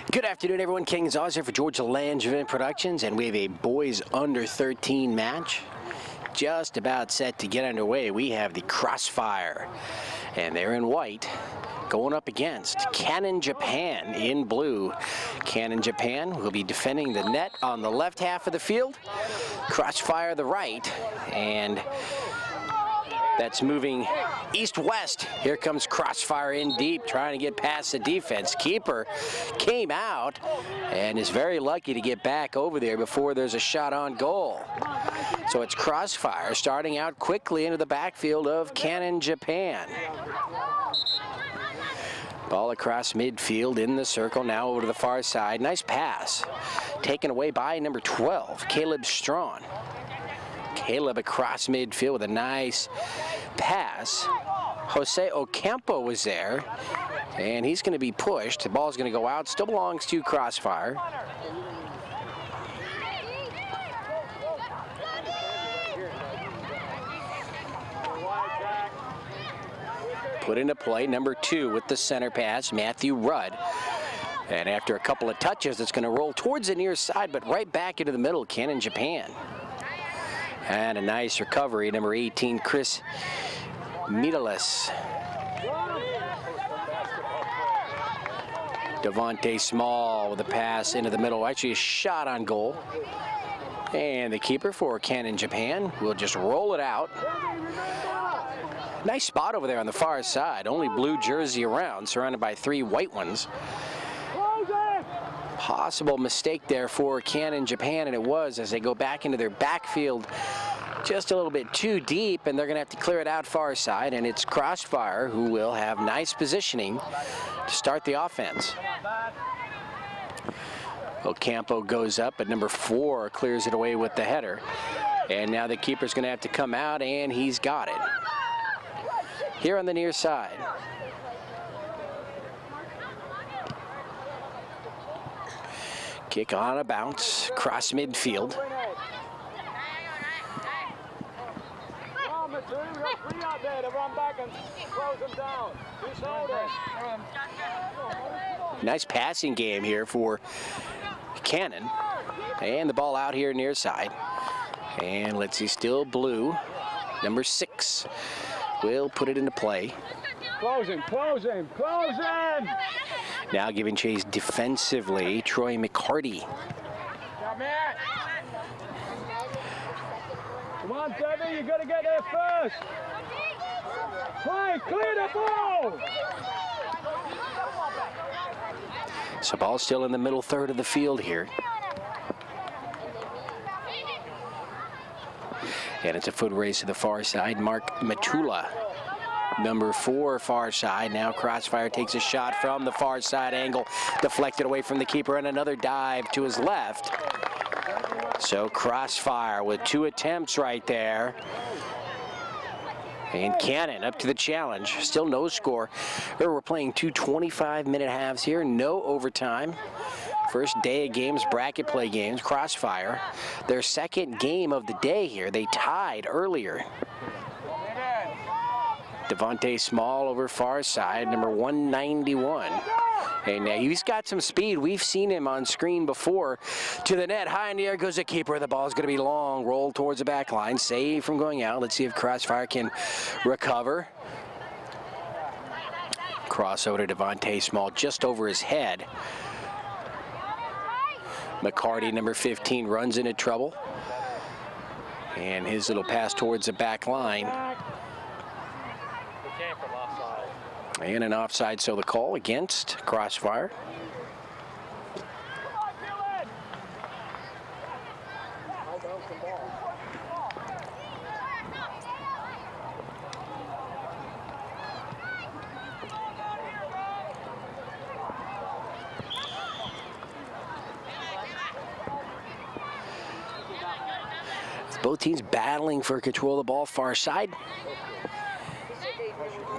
Good afternoon, everyone. King Zaz here for Georgia Langevin Productions, and we have a boys under 13 match just about set to get underway. We have the Crossfire, and they're in white, going up against Canon, Japan in blue. Canon, Japan will be defending the net on the left half of the field, Crossfire the right, and that's moving east-west. Here comes Crossfire in deep, trying to get past the defense. Keeper came out and is very lucky to get back over there before there's a shot on goal. So it's Crossfire starting out quickly into the backfield of Canon, Japan. Ball across midfield in the circle, now over to the far side. Nice pass, taken away by number 12, Caleb Strawn. Caleb across midfield with a nice pass. Jose Ocampo was there, and he's going to be pushed. The ball's going to go out. Still belongs to Crossfire. Put into play, number 2 with the center pass, Matthew Rudd. And after a couple of touches, it's going to roll towards the near side, but right back into the middle, Canon, Japan. And a nice recovery, number 18, Chris Midalis. Devontae Small with a pass into the middle, actually a shot on goal. And the keeper for Canon, Japan will just roll it out. Nice spot over there on the far side, only blue jersey around, surrounded by 3 white ones. Possible mistake there for Canon, Japan, and it was, as they go back into their backfield just a little bit too deep, and they're going to have to clear it out far side, and it's Crossfire who will have nice positioning to start the offense. Ocampo goes up, but number 4 clears it away with the header, and now the keeper's going to have to come out, and he's got it. Here on the near side. Kick on a bounce, cross midfield. Nice passing game here for Canon. And the ball out here near side. And let's see, still blue. Number 6 will put it into play. Close him, close him, close him! Now giving chase defensively, Troy McCarty. Come on, Debbie, you gotta get there first. Play, clear the ball! So ball's still in the middle third of the field here. And it's a foot race to the far side. Mark Matula, number 4, far side. Now Crossfire takes a shot from the far side angle, deflected away from the keeper, and another dive to his left. So Crossfire with 2 attempts right there. And Canon up to the challenge. Still no score. We're playing 2 25-minute halves here, no overtime. First day of games, bracket play games. Crossfire, their second game of the day here. They tied earlier. Devontae Small over far side, number 191. And now he's got some speed. We've seen him on screen before. To the net, high in the air goes the keeper. The ball's going to be long, roll towards the back line, save from going out. Let's see if Crossfire can recover. Crossover to Devontae Small, just over his head. McCarty, number 15, runs into trouble. And his little pass towards the back line. And an offside, so the call against Crossfire. Both teams battling for control of the ball far side.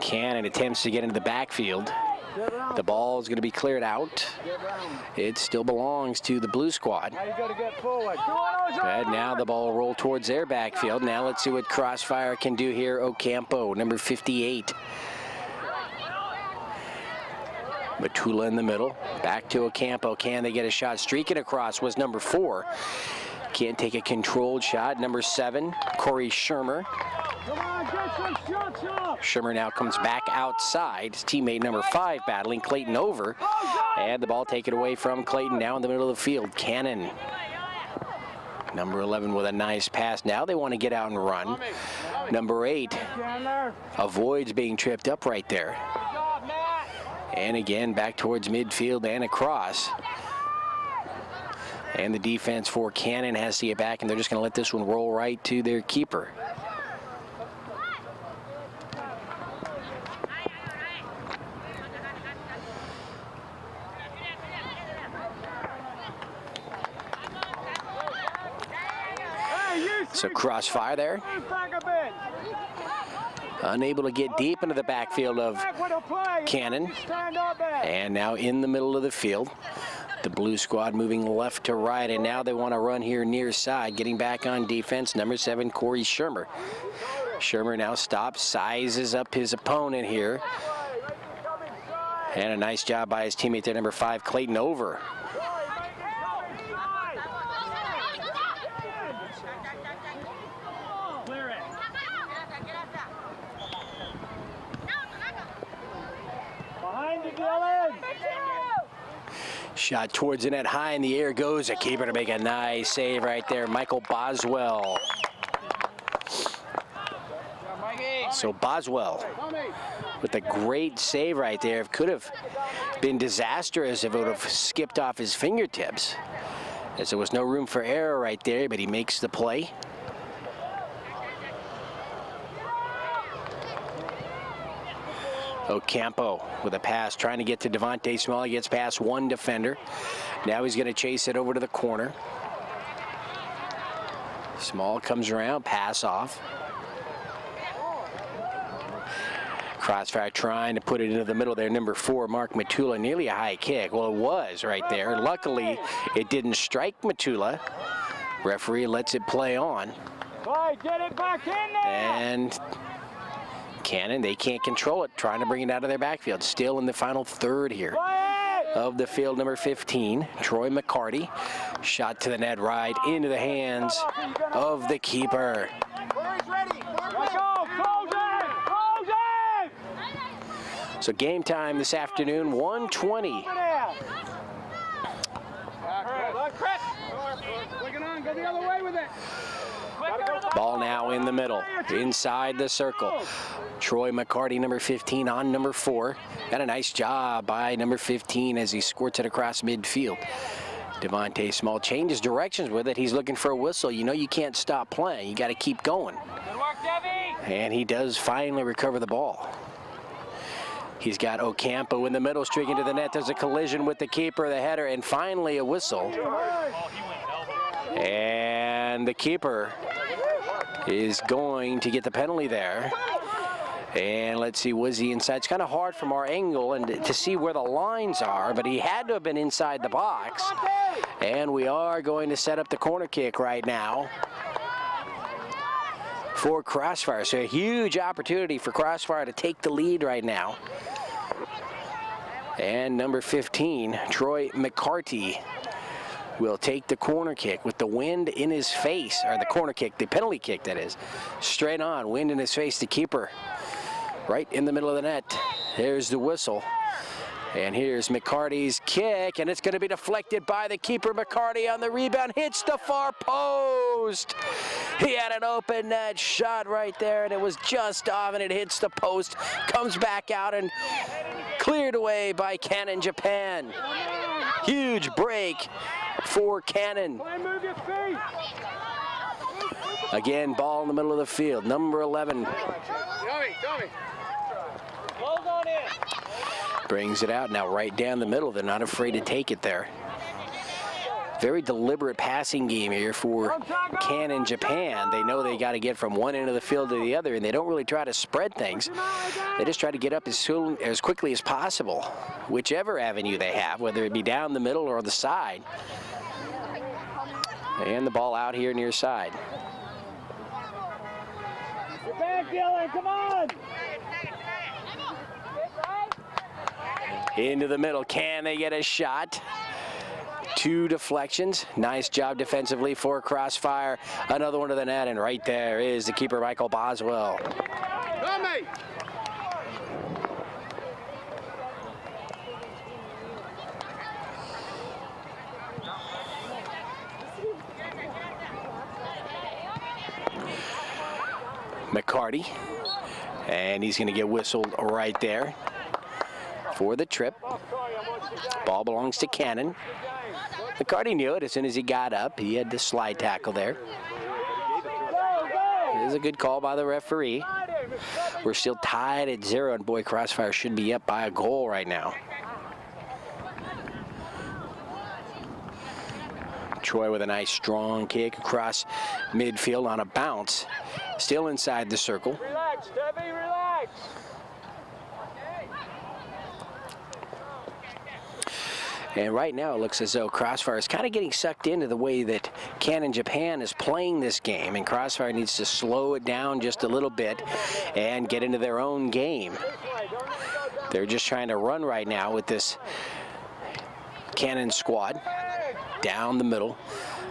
Canon attempts to get into the backfield. The ball is going to be cleared out. It still belongs to the blue squad. And now the ball will roll towards their backfield. Now let's see what Crossfire can do here. Ocampo, number 58. Matula in the middle. Back to Ocampo. Can they get a shot? Streaking across was number 4. Can't take a controlled shot. Number 7, Corey Shermer. Come on, get some shots up. Shermer now comes back outside. His teammate number 5 battling Clayton over. And the ball taken away from Clayton now in the middle of the field. Canon. Number 11 with a nice pass. Now they want to get out and run. Number 8 avoids being tripped up right there. And again, back towards midfield and across. And the defense for Canon has to get back, and they're just going to let this one roll right to their keeper. So Crossfire there. Unable to get deep into the backfield of Canon. And now in the middle of the field. The blue squad moving left to right, and now they want to run here near side. Getting back on defense, number 7, Corey Shermer. Shermer now stops, sizes up his opponent here. And a nice job by his teammate there, number 5, Clayton over. Shot towards the net, high in the air goes a keeper to make a nice save right there, Michael Boswell. So Boswell with a great save right there. It could have been disastrous if it would have skipped off his fingertips, as there was no room for error right there, but he makes the play. Ocampo with a pass, trying to get to Devontae Small. He gets past one defender. Now he's going to chase it over to the corner. Small comes around, pass off. Crossfire trying to put it into the middle there. Number 4, Mark Matula, nearly a high kick. Well, it was right there. Luckily, it didn't strike Matula. Referee lets it play on. Get it back in there. And Canon, they can't control it, trying to bring it out of their backfield. Still in the final third here of the field, number 15, Troy McCarty. Shot to the net, right into the hands of the keeper. So game time this afternoon, 1:20. Ball now in the middle, inside the circle. Troy McCarty, number 15, on number 4. Got a nice job by number 15 as he squirts it across midfield. Devontae Small changes directions with it. He's looking for a whistle. You know you can't stop playing. You got to keep going. Good work, Debbie. And he does finally recover the ball. He's got Ocampo in the middle, streaking to the net. There's a collision with the keeper, the header, and finally a whistle. And the keeper is going to get the penalty there. And let's see, was he inside? It's kind of hard from our angle and to see where the lines are, but he had to have been inside the box. And we are going to set up the corner kick right now for Crossfire. So a huge opportunity for Crossfire to take the lead right now. And number 15, Troy McCarty, will take the corner kick with the wind in his face, or the corner kick, the penalty kick that is. Straight on, wind in his face, the keeper right in the middle of the net. There's the whistle. And here's McCarty's kick, and it's going to be deflected by the keeper. McCarty on the rebound, hits the far post. He had an open net shot right there, and it was just off, and it hits the post, comes back out, and cleared away by Canon Japan. Huge break for Canon. Again, ball in the middle of the field. Number 11. Brings it out now right down the middle. They're not afraid to take it there. Very deliberate passing game here for Canon Japan. They know they got to get from one end of the field to the other, and they don't really try to spread things. They just try to get up as quickly as possible, whichever avenue they have, whether it be down the middle or the side. And the ball out here near side. Get back, Dylan, come on! into the middle. Can they get a shot? 2 deflections. Nice job defensively for Crossfire. Another one to the net, and right there is the keeper, Michael Boswell. McCarty, and he's going to get whistled right there for the trip. Ball belongs to Canon. McCarty knew it as soon as he got up. He had the slide tackle there. It is a good call by the referee. We're still tied at 0, and boy, Crossfire should be up by a goal right now. Troy with a nice strong kick across midfield on a bounce. Still inside the circle. Relax, Debbie, relax. And right now it looks as though Crossfire is kind of getting sucked into the way that Canon Japan is playing this game, and Crossfire needs to slow it down just a little bit and get into their own game. They're just trying to run right now with this Canon squad down the middle.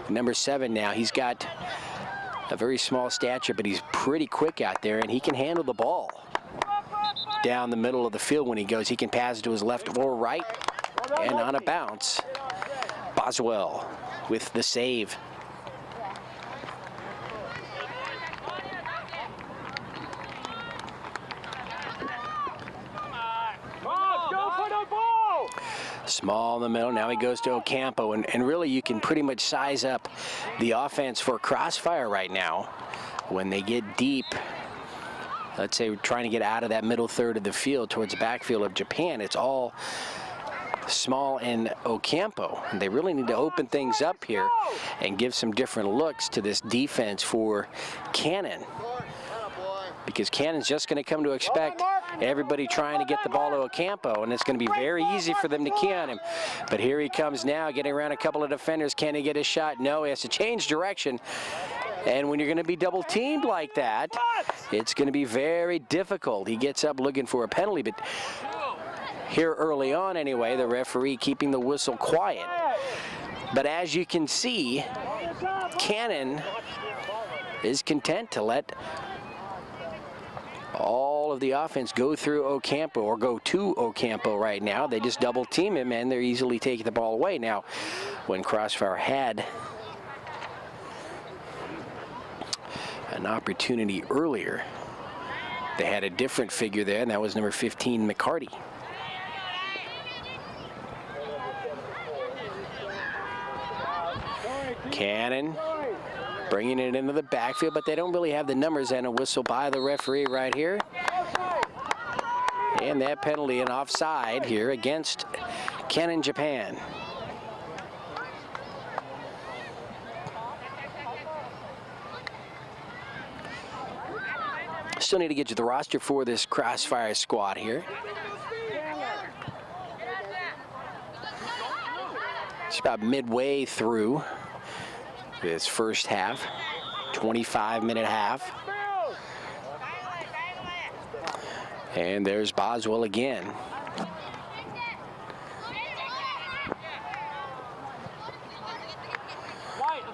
Number 7 now, he's got a very small stature, but he's pretty quick out there, and he can handle the ball down the middle of the field when he goes. He can pass it to his left or right, and on a bounce, Boswell with the save. Go for the ball! Small in the middle. Now he goes to Ocampo, and really you can pretty much size up the offense for Crossfire right now. When they get deep, let's say we're trying to get out of that middle third of the field towards the backfield of Japan, it's all Small and Ocampo. And they really need to open things up here and give some different looks to this defense for Canon, because Cannon's just going to come to expect everybody trying to get the ball to Ocampo, and it's going to be very easy for them to key on him. But here he comes now, getting around a couple of defenders. Can he get a shot? No, he has to change direction. And when you're going to be double teamed like that, it's going to be very difficult. He gets up looking for a penalty, but here early on anyway, the referee keeping the whistle quiet. But as you can see, Canon is content to let all of the offense go through Ocampo, or go to Ocampo right now. They just double team him, and they're easily taking the ball away. Now, when Crossfire had an opportunity earlier, they had a different figure there, and that was number 15, McCarty. Canon bringing it into the backfield, but they don't really have the numbers, and a whistle by the referee right here. And that penalty and offside here against Canon Japan. Still need to get to the roster for this Crossfire squad here. It's about midway through this first half, 25-minute half. And there's Boswell again.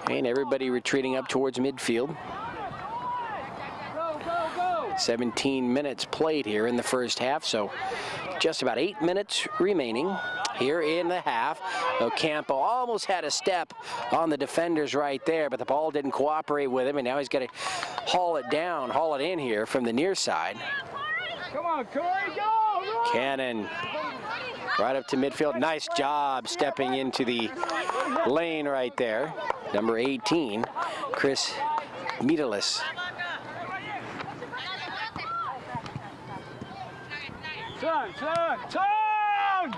And everybody retreating up towards midfield. 17 minutes played here in the first half, so just about 8 minutes remaining here in the half. Ocampo almost had a step on the defenders right there, but the ball didn't cooperate with him, and now he's got to haul it in here from the near side. Come on, Corey, go! Canon right up to midfield. Nice job stepping into the lane right there. Number 18, Chris Mitalis. Turn!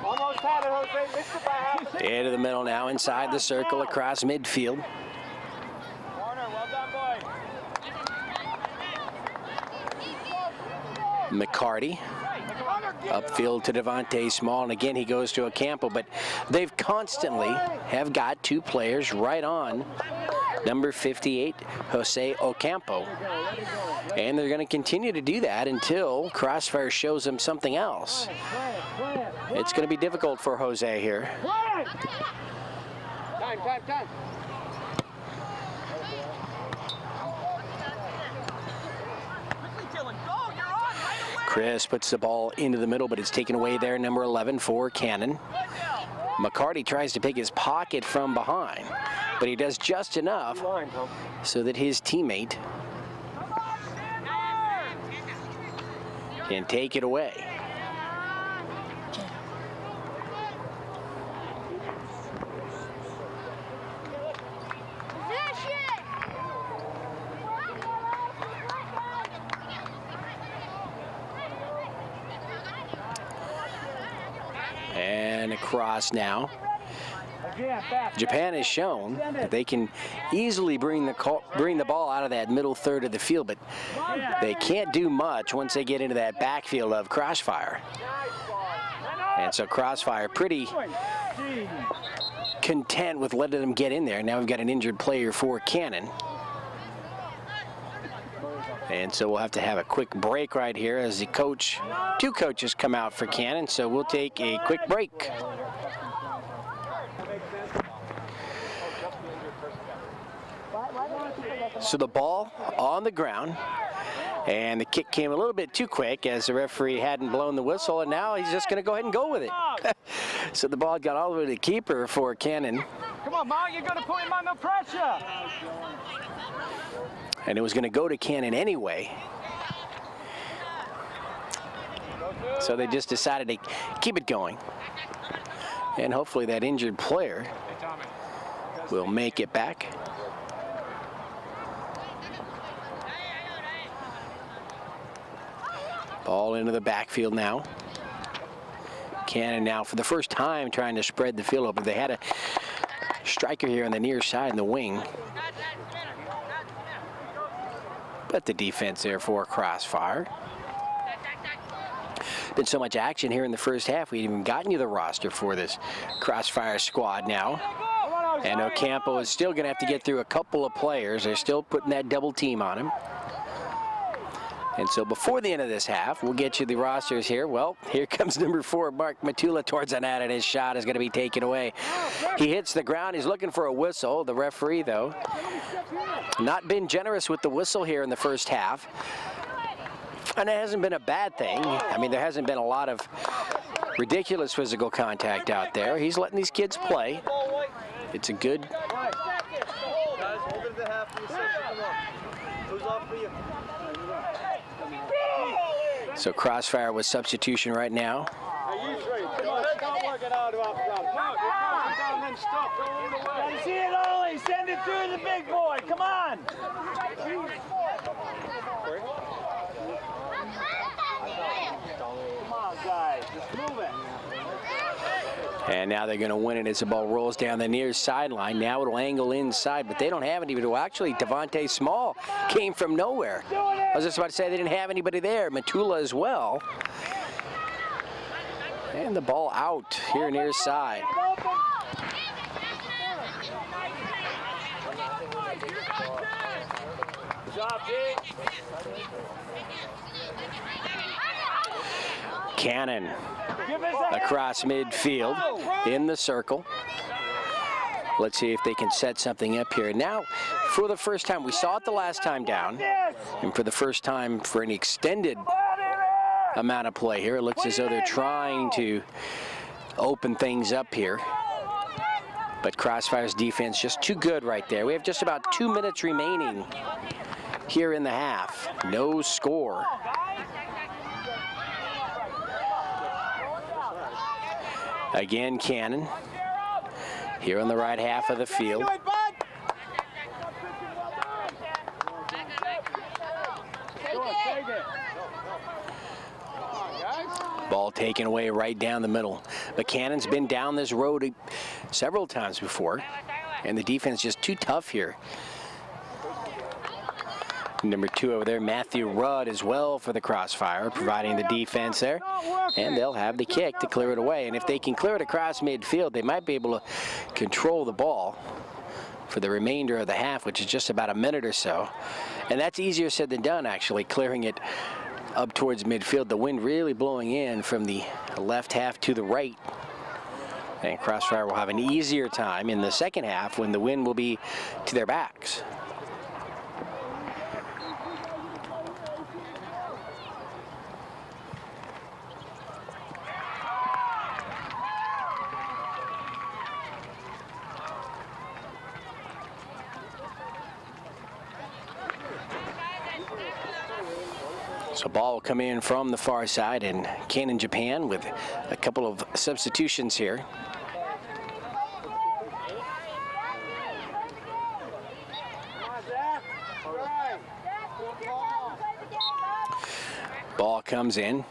Almost had it, Jose. Missed it by half. Into the middle now, inside the circle, across midfield. Corner, well done, boy. McCarty. Upfield to Devontae Small, and again he goes to Ocampo, but they've constantly have got two players right on number 58, Jose Ocampo. And they're going to continue to do that until Crossfire shows them something else. It's going to be difficult for Jose here. Time. Chris puts the ball into the middle, but it's taken away there, number 11 for Canon. McCarty tries to pick his pocket from behind, but he does just enough so that his teammate can take it away. And across now. Japan has shown that they can easily bring the ball out of that middle third of the field, but they can't do much once they get into that backfield of Crossfire. And so Crossfire pretty content with letting them get in there. Now we've got an injured player for Canon. And so we'll have to have a quick break right here as the two coaches come out for Canon, so we'll take a quick break. So the ball on the ground, and the kick came a little bit too quick as the referee hadn't blown the whistle, and now he's just going to go ahead and go with it. So the ball got all the way to the keeper for Canon. Come on, Mark, you're going to put him under pressure. And it was going to go to Canon anyway. So they just decided to keep it going. And hopefully that injured player will make it back. Ball into the backfield now. Canon now for the first time trying to spread the field open. They had a striker here on the near side in the wing. But the defense there for Crossfire. Been so much action here in the first half, we haven't even gotten you the roster for this Crossfire squad now. And Ocampo is still going to have to get through a couple of players. They're still putting that double team on him. And so before the end of this half, we'll get you the rosters here. Well, here comes number 4, Mark Matula towards the net, and his shot is going to be taken away. He hits the ground. He's looking for a whistle. The referee, though, not been generous with the whistle here in the first half. And it hasn't been a bad thing. I mean, there hasn't been a lot of ridiculous physical contact out there. He's letting these kids play. It's a good... So Crossfire with substitution right now. See it, Ollie. Send it through the big boy. Come on. Come on, guys. Just move it. And now they're going to win it as the ball rolls down the near sideline. Now it'll angle inside, but they don't have anybody. Well, actually, Devontae Small came from nowhere. I was just about to say they didn't have anybody there. Matula as well. And the ball out here near side. Good job, Jake. Canon across midfield in the circle. Let's see if they can set something up here. Now, for the first time, we saw it the last time down, and for the first time for an extended amount of play here, it looks as though they're trying to open things up here. But Crossfire's defense just too good right there. We have just about 2 minutes remaining here in the half. No score. Again, Canon here on the right half of the field. Ball taken away right down the middle. But Cannon's been down this road several times before, and the defense just too tough here. Number 2 over there, Matthew Rudd as well for the Crossfire, providing the defense there. And they'll have the kick to clear it away. And if they can clear it across midfield, they might be able to control the ball. for the remainder of the half, which is just about a minute or so. And that's easier said than done, actually, clearing it up towards midfield. The wind really blowing in from the left half to the right. And Crossfire will have an easier time in the second half when the wind will be to their backs. So ball will come in from the far side, and Canon Japan with a couple of substitutions here. Ball comes in.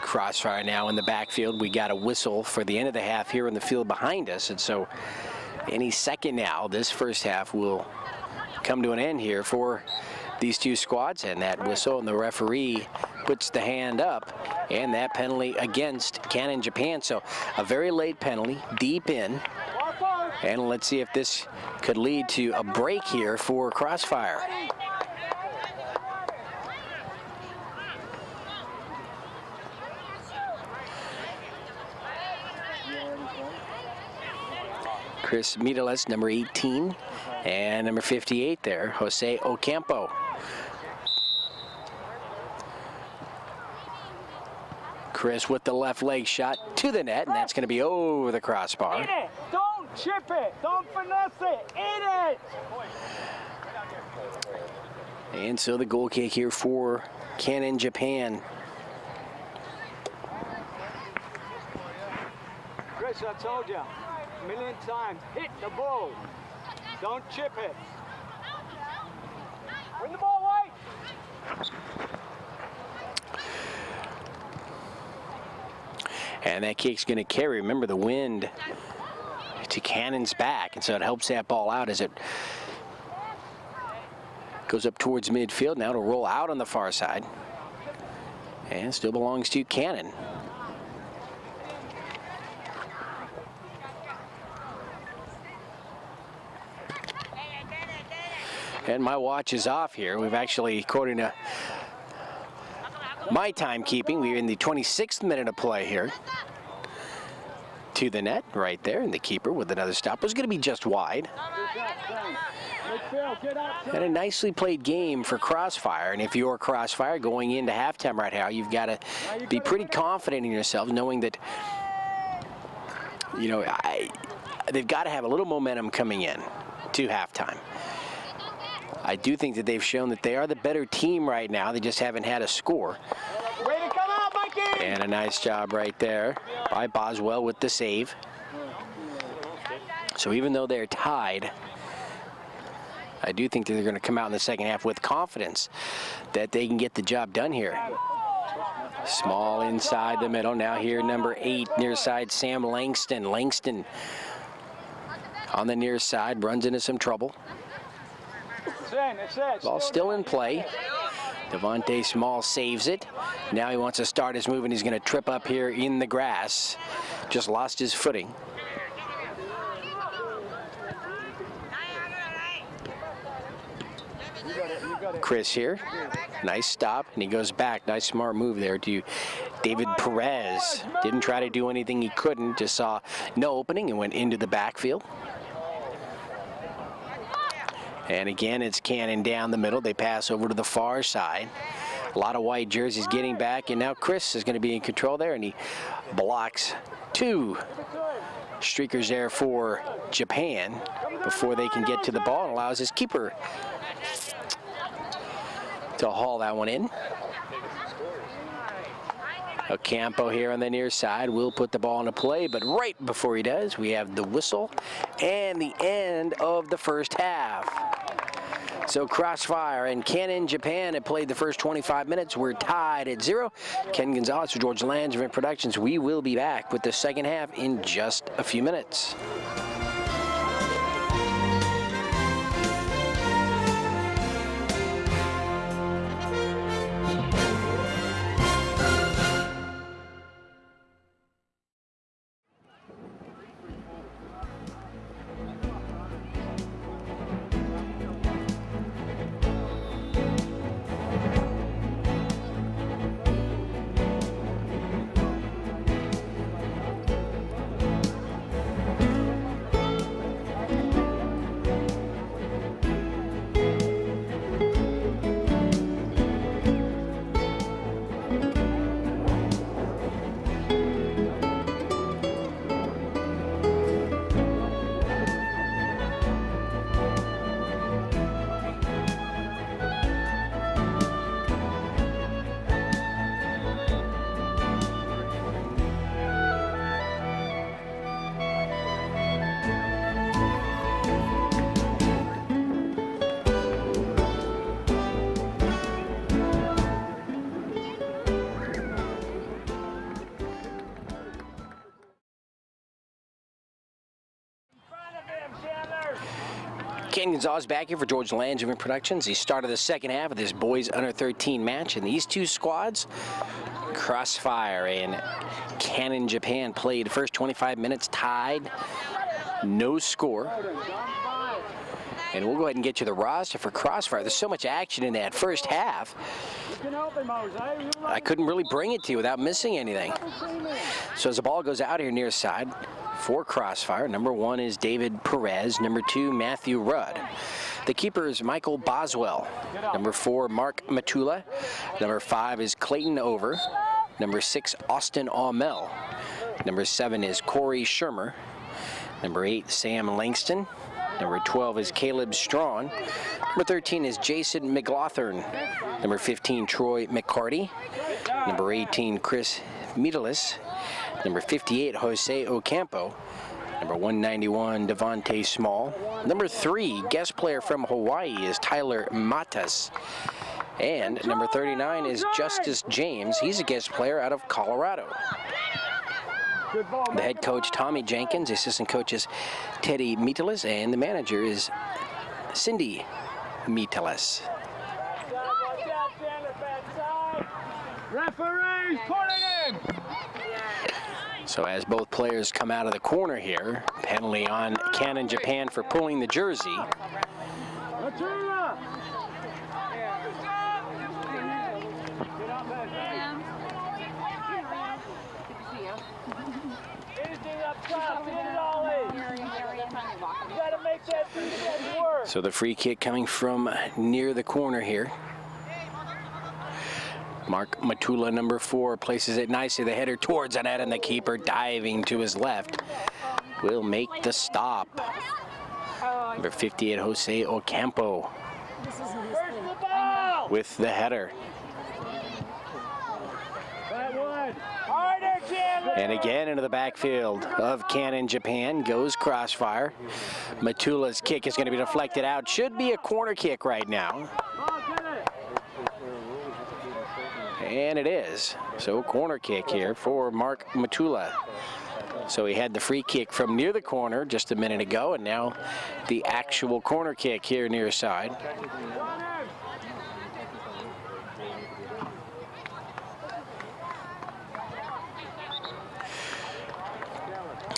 Crossfire now in the backfield. We got a whistle for the end of the half here in the field behind us, and so any second now, this first half will come to an end here for these two squads, and that whistle, and the referee puts the hand up, and that penalty against Canon Japan. So a very late penalty, deep in, and let's see if this could lead to a break here for Crossfire. Chris Mireles, number 18, and number 58 there, Jose Ocampo. Chris with the left leg shot to the net, and that's going to be over the crossbar. Eat it! Don't chip it! Don't finesse it! Eat it! And so the goal kick here for Canon Japan. Chris, I told you a million times, hit the ball. Don't chip it. Bring the ball white. And that kick's going to carry, remember, the wind to Cannon's back, and so it helps that ball out as it goes up towards midfield. Now to roll out on the far side, and still belongs to Canon. And my watch is off here. We've actually, according to my timekeeping, we're in the 26th minute of play here. To the net, right there, and the keeper with another stop was going to be just wide. And a nicely played game for Crossfire. And if you're Crossfire going into halftime right now, you've got to be pretty confident in yourselves, knowing that, you know, they've got to have a little momentum coming in to halftime. I do think that they've shown that they are the better team right now. They just haven't had a score. Way to come out, Mikey! And a nice job right there by Boswell with the save. So even though they're tied, I do think that they're going to come out in the second half with confidence that they can get the job done here. Small inside the middle. Now here, number 8, near side, Sam Langston. Langston on the near side, runs into some trouble. Ball still in play. Devontae Small saves it. Now he wants to start his move, and he's going to trip up here in the grass. Just lost his footing. Chris here. Nice stop, and he goes back. Nice smart move there to David Perez. Didn't try to do anything he couldn't. Just saw no opening and went into the backfield. And again, it's Canon down the middle. They pass over to the far side. A lot of white jerseys getting back, and now Chris is going to be in control there, and he blocks 2 streakers there for Japan before they can get to the ball, and allows his keeper to haul that one in. Ocampo here on the near side will put the ball into play, but right before he does, we have the whistle and the end of the first half. So Crossfire and Canon Japan have played the first 25 minutes. We're tied at 0. Ken Gonzalez for George Langevin Productions. We will be back with the second half in just a few minutes. Ken Gonzalez back here for George Langevin Productions. He started the second half of this boys under 13 match, and these two squads, Crossfire and Canon, Japan, played the first 25 minutes tied, no score. And we'll go ahead and get you the roster for Crossfire. There's so much action in that first half. I couldn't really bring it to you without missing anything. So as the ball goes out here near side for Crossfire, number 1 is David Perez, number 2, Matthew Rudd. The keeper is Michael Boswell. Number 4, Mark Matula. Number 5 is Clayton Over. Number 6, Austin Aumel. Number 7 is Corey Shermer. Number 8, Sam Langston. Number 12 is Caleb Strawn. Number 13 is Jason McLaughlin. Number 15, Troy McCarty. Number 18, Chris Medalis. Number 58, Jose Ocampo. Number 191, Devontae Small. Number 3, guest player from Hawaii is Tyler Matas. And number 39 is Justice James. He's a guest player out of Colorado. The head coach, Tommy Jenkins, assistant coach is Teddy Mitalis, and the manager is Cindy Mitalis. Referees, put it in! So as both players come out of the corner here, penalty on Canon, Japan for pulling the jersey. So the free kick coming from near the corner here. Mark Matula, number 4, places it nicely. The header towards the net, and the keeper diving to his left will make the stop. Number 58, Jose Ocampo with the header. And again into the backfield of Canon, Japan goes Crossfire. Matula's kick is going to be deflected out. Should be a corner kick right now. And it is. So corner kick here for Mark Matula. So he had the free kick from near the corner just a minute ago, and now the actual corner kick here near side.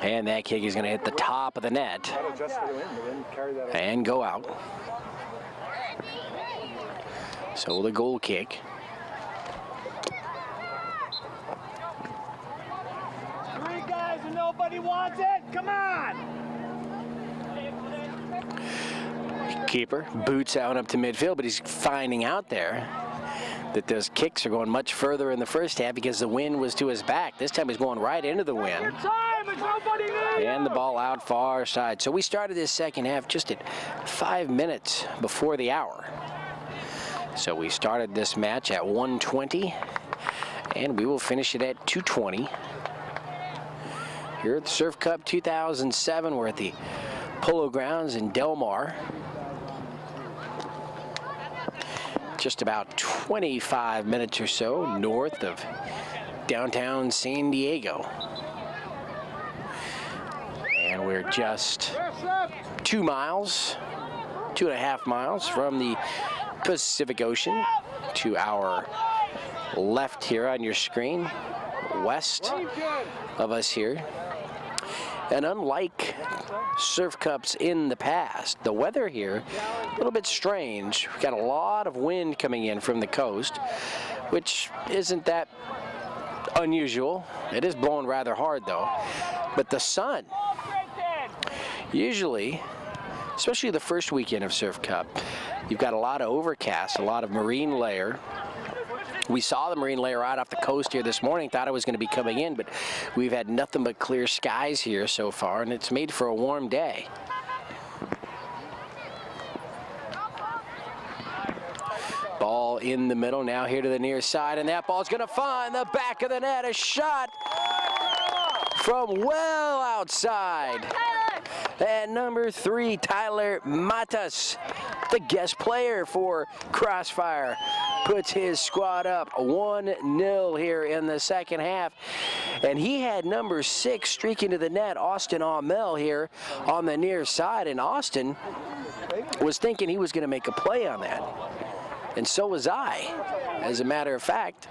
And that kick is going to hit the top of the net and go out. So the goal kick. Three guys and nobody wants it. Come on. Keeper boots out up to midfield, but he's finding out there that those kicks are going much further in the first half because the wind was to his back. This time he's going right into the wind. And the ball out far side. So we started this second half just at 5 minutes before the hour. So we started this match at 1:20, and we will finish it at 2:20. Here at the Surf Cup 2007, we're at the Polo Grounds in Del Mar. Just about 25 minutes or so north of downtown San Diego. And we're just 2 miles, 2.5 miles from the Pacific Ocean. To our left here on your screen, west of us here. And unlike Surf Cups in the past, the weather here a little bit strange. We've got a lot of wind coming in from the coast, which isn't that unusual. It is blowing rather hard though. But the sun, usually, especially the first weekend of Surf Cup, you've got a lot of overcast, a lot of marine layer. We saw the marine layer right off the coast here this morning, thought it was going to be coming in, but we've had nothing but clear skies here so far, and it's made for a warm day. Ball in the middle, now here to the near side, and that ball's going to find the back of the net. A shot from well outside. And number 3, Tyler Matas, the guest player for Crossfire, puts his squad up 1-0 here in the second half. And he had number 6 streaking to the net, Austin Aumel, here on the near side. And Austin was thinking he was going to make a play on that. And so was I, as a matter of fact.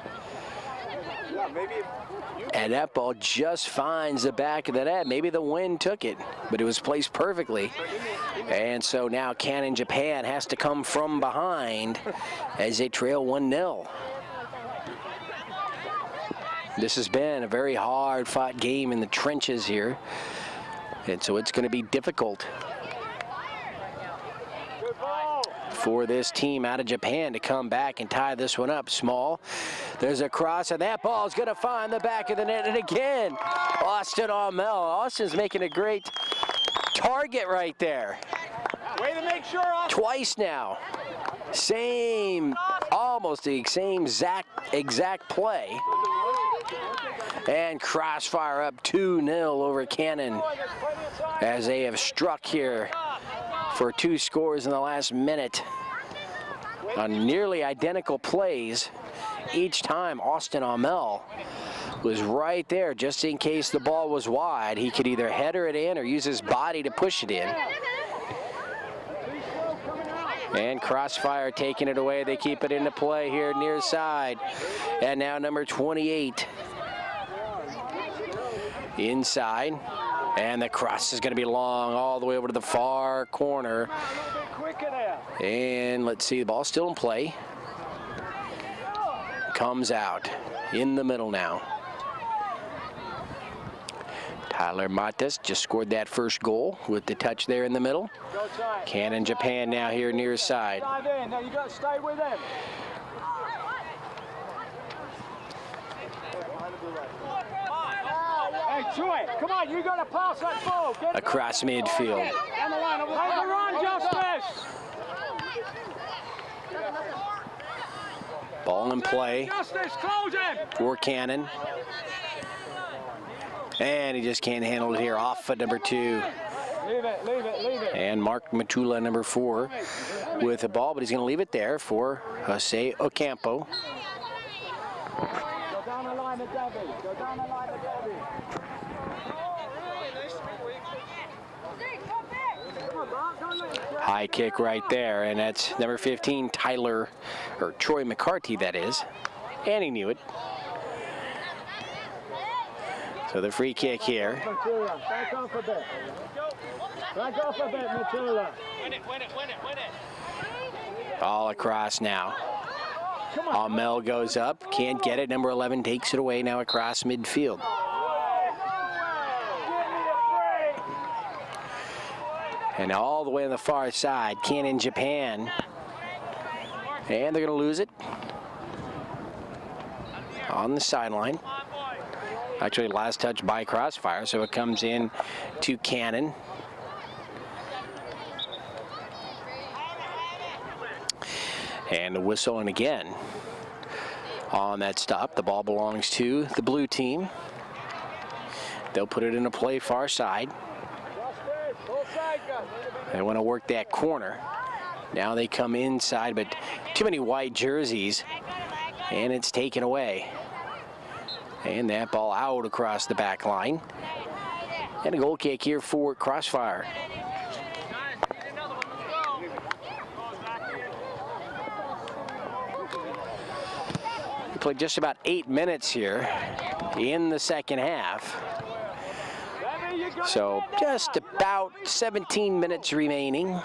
And that ball just finds the back of the net. Maybe the wind took it, but it was placed perfectly. And so now Canon Japan has to come from behind as they trail 1-0. This has been a very hard-fought game in the trenches here, and so it's going to be difficult for this team out of Japan to come back and tie this one up. Small, there's a cross, and that ball is going to find the back of the net, and again, Austin Aumel. Austin's making a great target right there. Way to make sure, Austin. Twice now. Almost the same exact play. And Crossfire up 2-0 over Canon as they have struck here for 2 scores in the last minute on nearly identical plays. Each time Austin Aumel was right there just in case the ball was wide. He could either header it in or use his body to push it in. And Crossfire taking it away. They keep it into play here near side. And now number 28 inside. And the cross is going to be long all the way over to the far corner. And let's see, the ball's still in play. Comes out in the middle now. Tyler Matas just scored that first goal with the touch there in the middle. Canon Japan now here near side. Now you got to stay with him. Hey, Troy, come on, you got to pass that ball. Across midfield. Take the run, Justice. Ball in play Justice, close him. for Canon. And he just can't handle it here. Off at number 2. Leave it. And Mark Matula, number 4, with the ball, but he's going to leave it there for Jose Ocampo. Go down the line of Debbie. High kick right there, and that's number 15, Troy McCarty, that is. And he knew it. So the free kick here. Back off a bit. Matula. Win it. All across now. Aumel goes up, can't get it. Number 11 takes it away now across midfield. And all the way on the far side, Canon Japan. And they're going to lose it on the sideline. Actually, last touch by Crossfire, so it comes in to Canon. And a whistle, and again, on that stop, the ball belongs to the blue team. They'll put it into play far side. They want to work that corner. Now they come inside, but too many white jerseys, and it's taken away. And that ball out across the back line. And a goal kick here for Crossfire. We played just about 8 minutes here in the second half. So just about 17 minutes remaining.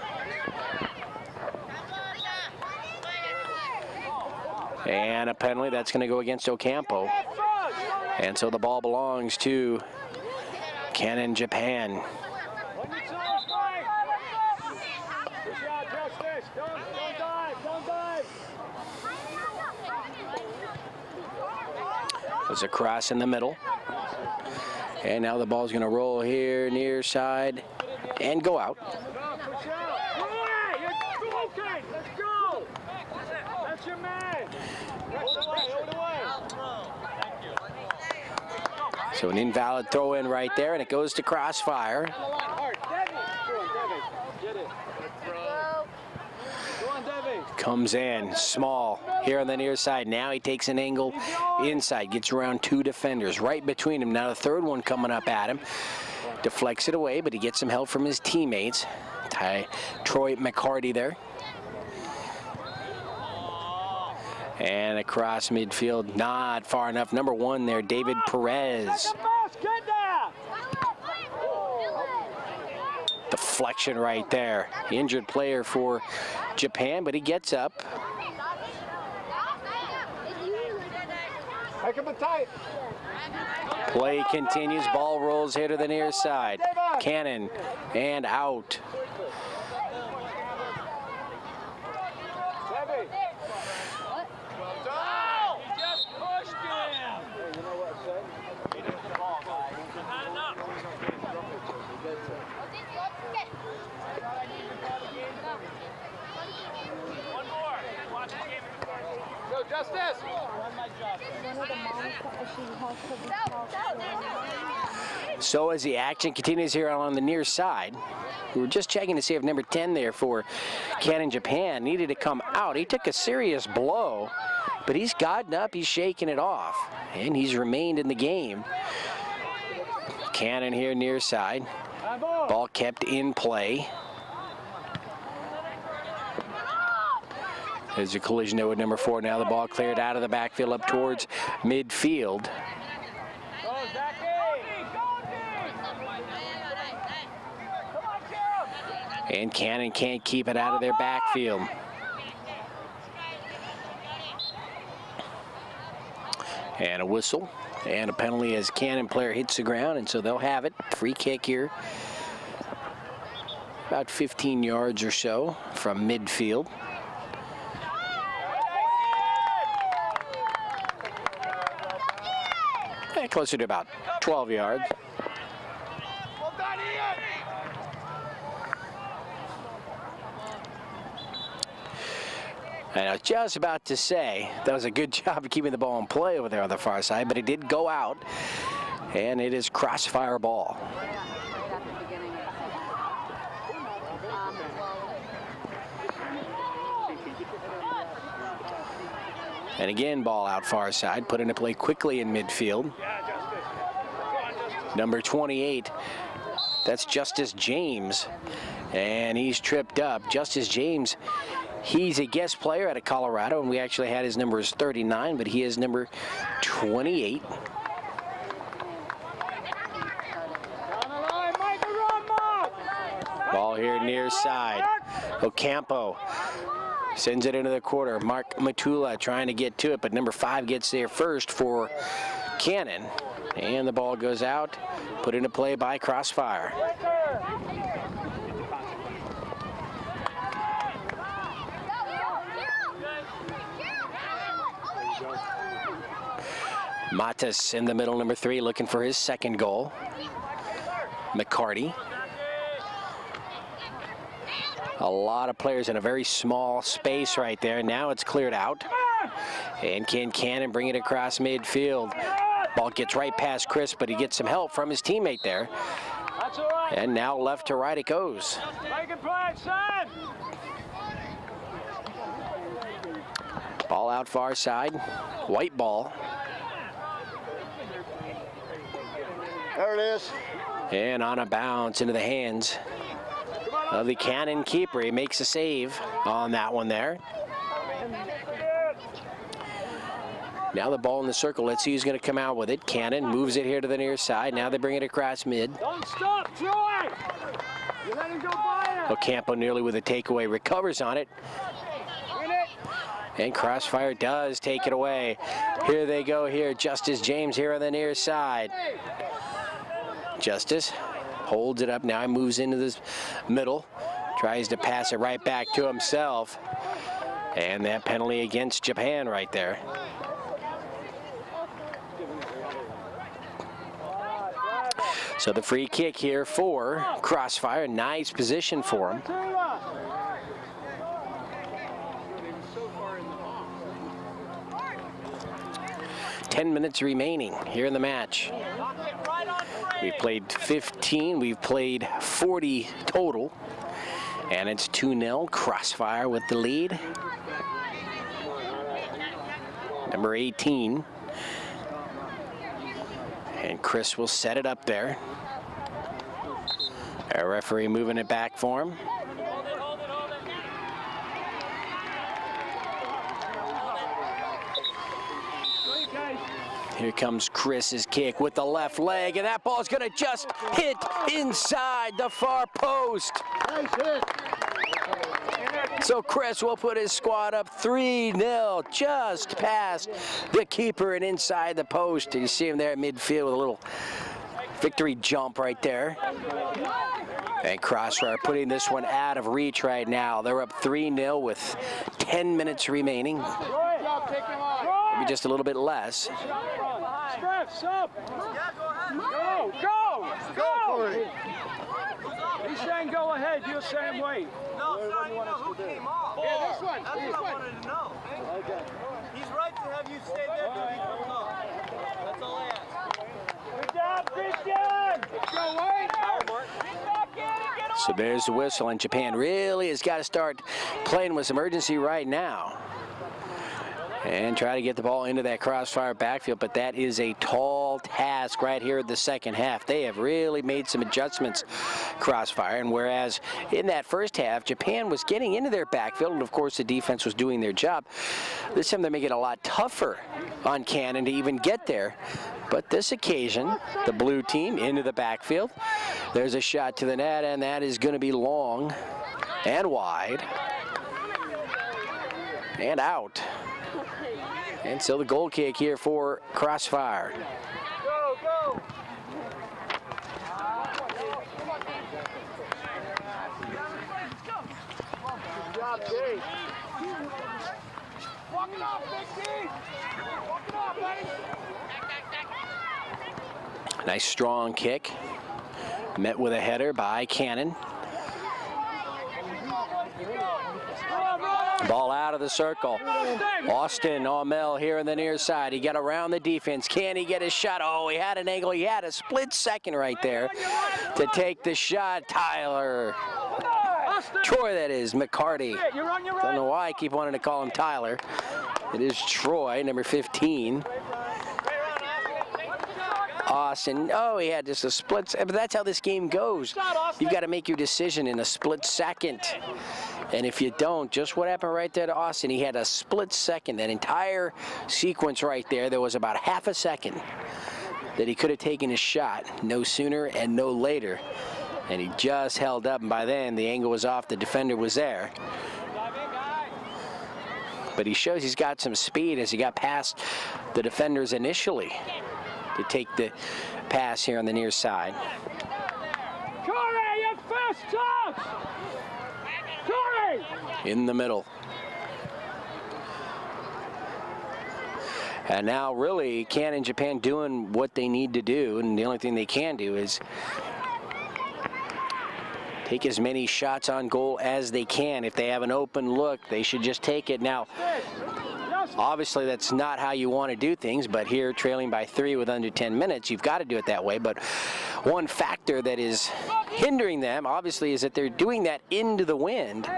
And a penalty that's going to go against Ocampo. And so the ball belongs to Canon Japan. There's a cross in the middle. And now the ball's going to roll here near side and go out. So an invalid throw in right there, and it goes to Crossfire. Comes in, Small, here on the near side. Now he takes an angle inside, gets around 2 defenders, right between him. Now the third one coming up at him. Deflects it away, but he gets some help from his teammates. Troy McCarty there. And across midfield, not far enough. Number 1 there, David Perez. Deflection right there. Injured player for Japan, but he gets up. Play continues. Ball rolls here to the near side. Canon and out. Justice! So as the action continues here on the near side, we were just checking to see if number 10 there for Canon Japan needed to come out. He took a serious blow, but he's gotten up, he's shaking it off, and he's remained in the game. Canon here near side. Ball kept in play. There's a collision there with number 4. Now the ball cleared out of the backfield up towards midfield. And Canon can't keep it out of their backfield. And a whistle and a penalty as Canon player hits the ground, and so they'll have it. Free kick here. About 15 yards or so from midfield. Closer to about 12 yards. And I was just about to say that was a good job of keeping the ball in play over there on the far side, but it did go out, and it is Crossfire ball. And again, ball out far side, put into play quickly in midfield. Number 28, that's Justice James, and he's tripped up. Justice James, he's a guest player out of Colorado, and we actually had his number as 39, but he is number 28. Ball here near side. Ocampo sends it into the quarter. Mark Matula trying to get to it, but number 5 gets there first for Canon. And the ball goes out, put into play by Crossfire. Matas in the middle, number 3, looking for his second goal. McCarty. A lot of players in a very small space right there. Now it's cleared out. And can Canon bring it across midfield? Ball gets right past Chris, but he gets some help from his teammate there. And now left to right it goes. Ball out far side. White ball. There it is. And on a bounce into the hands of the Canon keeper. He makes a save on that one there. Now the ball in the circle. Let's see who's going to come out with it. Canon moves it here to the near side. Now they bring it across mid. Don't stop, Troy! You let him go by it. Ocampo nearly with a takeaway. Recovers on it. And Crossfire does take it away. Here they go here. Justice James here on the near side. Justice holds it up. Now he moves into this middle. Tries to pass it right back to himself. And that penalty against Japan right there. So the free kick here for Crossfire. Nice position for him. 10 minutes remaining here in the match. We've played 15, we've played 40 total, and it's 2-0, Crossfire with the lead. Number 18. And Chris will set it up there. Our referee moving it back for him. Here comes Chris's kick with the left leg, and that ball's gonna just hit inside the far post. Nice hit. So Chris will put his squad up 3-0, just past the keeper and inside the post. And you see him there at midfield with a little victory jump right there. And Crossfire putting this one out of reach right now. They're up 3-0 with 10 minutes remaining. Maybe just a little bit less. Go! He's saying go ahead, you're saying wait. No, sir, I know who came off. Yeah, this one. That's what I wanted to know. Okay. He's right to have you stay there till he comes off. That's all I ask. Good job! Go away! So there's the whistle, and Japan really has got to start playing with some urgency right now and try to get the ball into that Crossfire backfield, but that is a tall task right here in the second half. They have really made some adjustments, Crossfire, and whereas in that first half, Japan was getting into their backfield, and of course the defense was doing their job, this time they're making it a lot tougher on Canon to even get there. But this occasion, the blue team into the backfield. There's a shot to the net, and that is going to be long and wide and out. And so the goal kick here for Crossfire. Go, go! Good job, Dave. Walk it off, Big D! Walk it off, buddy! Nice strong kick. Met with a header by Canon. Ball out of the circle. Austin Aumel here in the near side. He got around the defense. Can he get his shot? Oh, he had an angle. He had a split second right there to take the shot. Tyler. Troy, that is. McCarty. Don't know why I keep wanting to call him Tyler. It is Troy, number 15. Austin, oh, he had just a split, but that's how this game goes. You've got to make your decision in a split second. And if you don't, just what happened right there to Austin, he had a split second. That entire sequence right there was about half a second that he could have taken his shot, no sooner and no later. And he just held up, and by then the angle was off, the defender was there. But he shows he's got some speed as he got past the defenders initially to take the pass here on the near side. Corey, your first touch! Corey! In the middle. And now really Canon Japan doing what they need to do, and the only thing they can do is take as many shots on goal as they can. If they have an open look, they should just take it. Now, obviously, that's not how you want to do things, but here, trailing by 3 with under 10 minutes, you've got to do it that way. But one factor that is hindering them, obviously, is that they're doing that into the wind,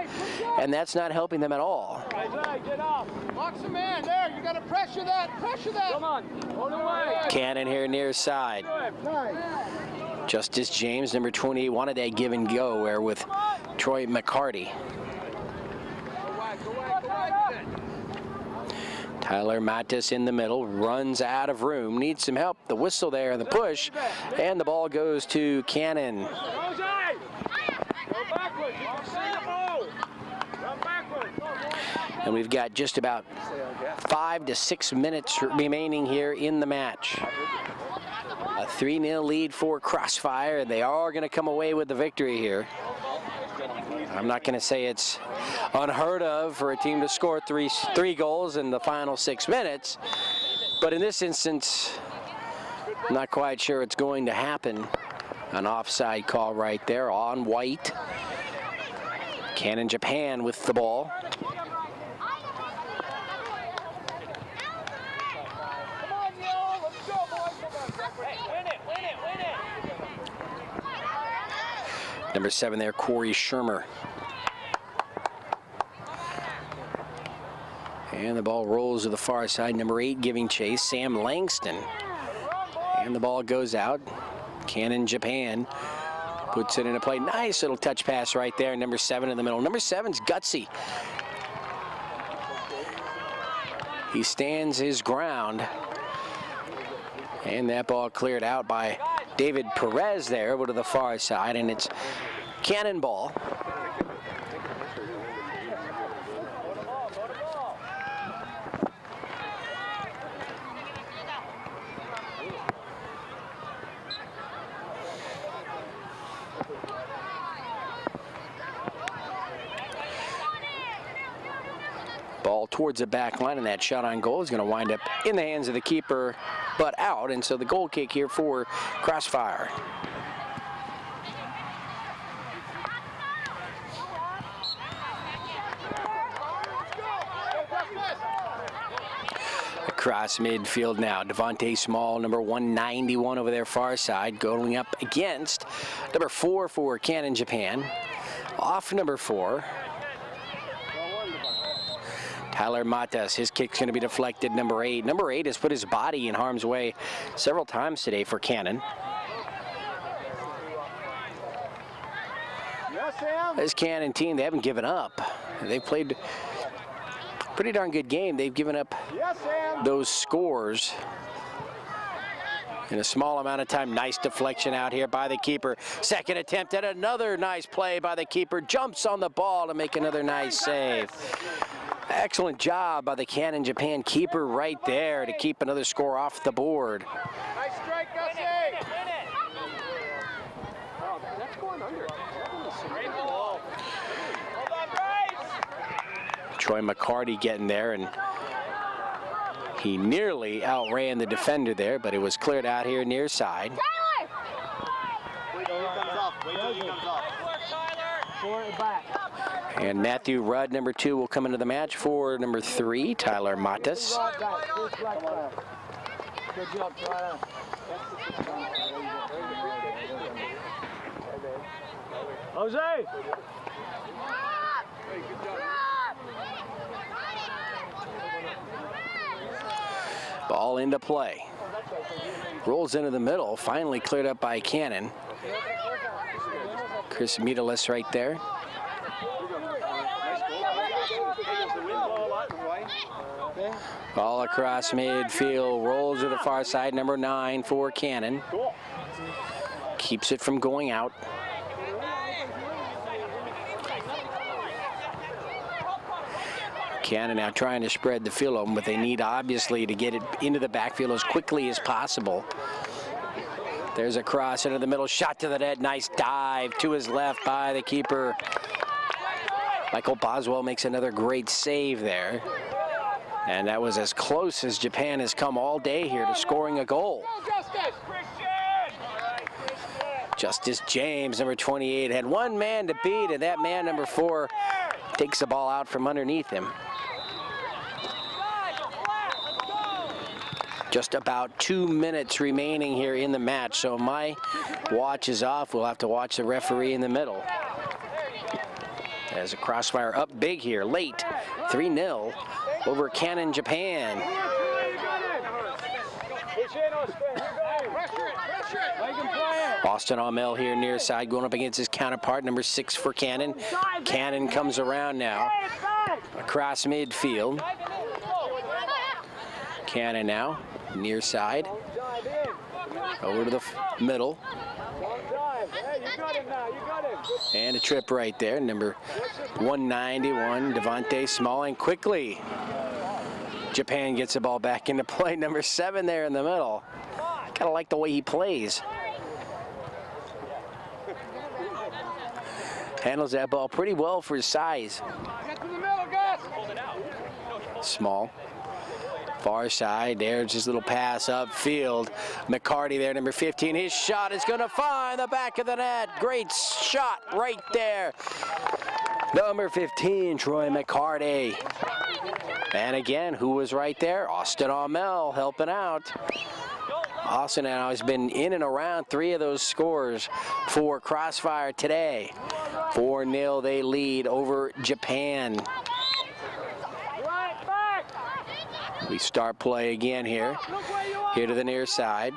and that's not helping them at all. Get up. Box the man there. You got to pressure that. Pressure that. Come on. Hold away. Canon here near side. Justice James, number 28, wanted that give and go there with Troy McCarty. Tyler Matis in the middle, runs out of room, needs some help. The whistle there and the push, and the ball goes to Canon. And we've got just about 5 to 6 minutes remaining here in the match. A 3-0 lead for Crossfire, and they are going to come away with the victory here. I'm not going to say it's unheard of for a team to score three goals in the final 6 minutes, but in this instance, I'm not quite sure it's going to happen. An offside call right there on White. Canon Japan with the ball. Number 7 there, Corey Shermer. And the ball rolls to the far side. Number 8 giving chase, Sam Langston. And the ball goes out. Canon Japan puts it into play. Nice little touch pass right there. Number 7 in the middle. Number 7's gutsy. He stands his ground. And that ball cleared out by David Perez there over to the far side, and it's Canon ball. Ball towards the back line, and that shot on goal is going to wind up in the hands of the keeper, but out. And so the goal kick here for Crossfire. Across midfield now, Devontae Small, number 191 over there far side, going up against number 4 for Canon Japan. Off number 4. Tyler Matas, his kick's going to be deflected, number 8. Number 8 has put his body in harm's way several times today for Canon. This Canon team, they haven't given up. They've played a pretty darn good game. They've given up those scores in a small amount of time. Nice deflection out here by the keeper. Second attempt at another nice play by the keeper. Jumps on the ball to make another nice save. Excellent job by the Canon Japan keeper right there to keep another score off the board. Nice strike, Gussie. Oh, that's going under. Hold on, Bryce. Troy McCarty getting there, and he nearly outran the defender there, but it was cleared out here near side. Wait till he comes off. Wait till he comes off. Four it back. And Matthew Rudd, number 2, will come into the match for number 3, Tyler Matas. Good job, Tyler. Jose! Ball into play. Rolls into the middle, finally cleared up by Canon. Chris Mitalis right there. Ball across midfield, rolls to the far side, number 9 for Canon. Keeps it from going out. Canon now trying to spread the field open, but they need obviously to get it into the backfield as quickly as possible. There's a cross into the middle, shot to the net, nice dive to his left by the keeper. Michael Boswell makes another great save there. And that was as close as Japan has come all day here to scoring a goal. Justice James, number 28, had one man to beat, and that man, number 4, takes the ball out from underneath him. Just about 2 minutes remaining here in the match, so my watch is off. We'll have to watch the referee in the middle. As a Crossfire up big here, late, 3-0 over Canon Japan. Austin Amel here near side, going up against his counterpart, number 6 for Canon. Canon comes around now, across midfield. Canon now, near side, over to the middle. And a trip right there, number 191, Devontae Small, and quickly Japan gets the ball back into play. Number 7 there in the middle. Kind of like the way he plays. Handles that ball pretty well for his size. Small. Far side, there's his little pass upfield. McCarty there, number 15. His shot is going to find the back of the net. Great shot right there. Number 15, Troy McCarty. And again, who was right there? Austin Amel helping out. Austin now has been in and around 3 of those scores for Crossfire today. 4-0 they lead over Japan. We start play again here. Here to the near side.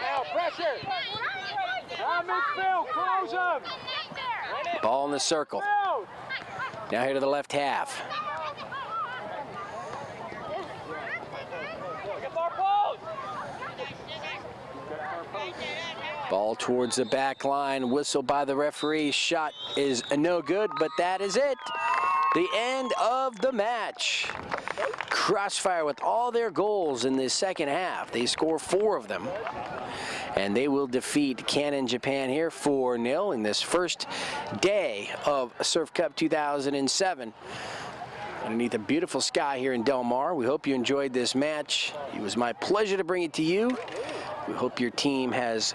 Now pressure. Now midfield, close him. Ball in the circle. Now here to the left half. Ball towards the back line, whistle by the referee. Shot is no good, but that is it. The end of the match. Crossfire with all their goals in the second half. They score 4 of them. And they will defeat Canon Japan here 4-0 in this first day of Surf Cup 2007. Underneath a beautiful sky here in Del Mar. We hope you enjoyed this match. It was my pleasure to bring it to you. We hope your team has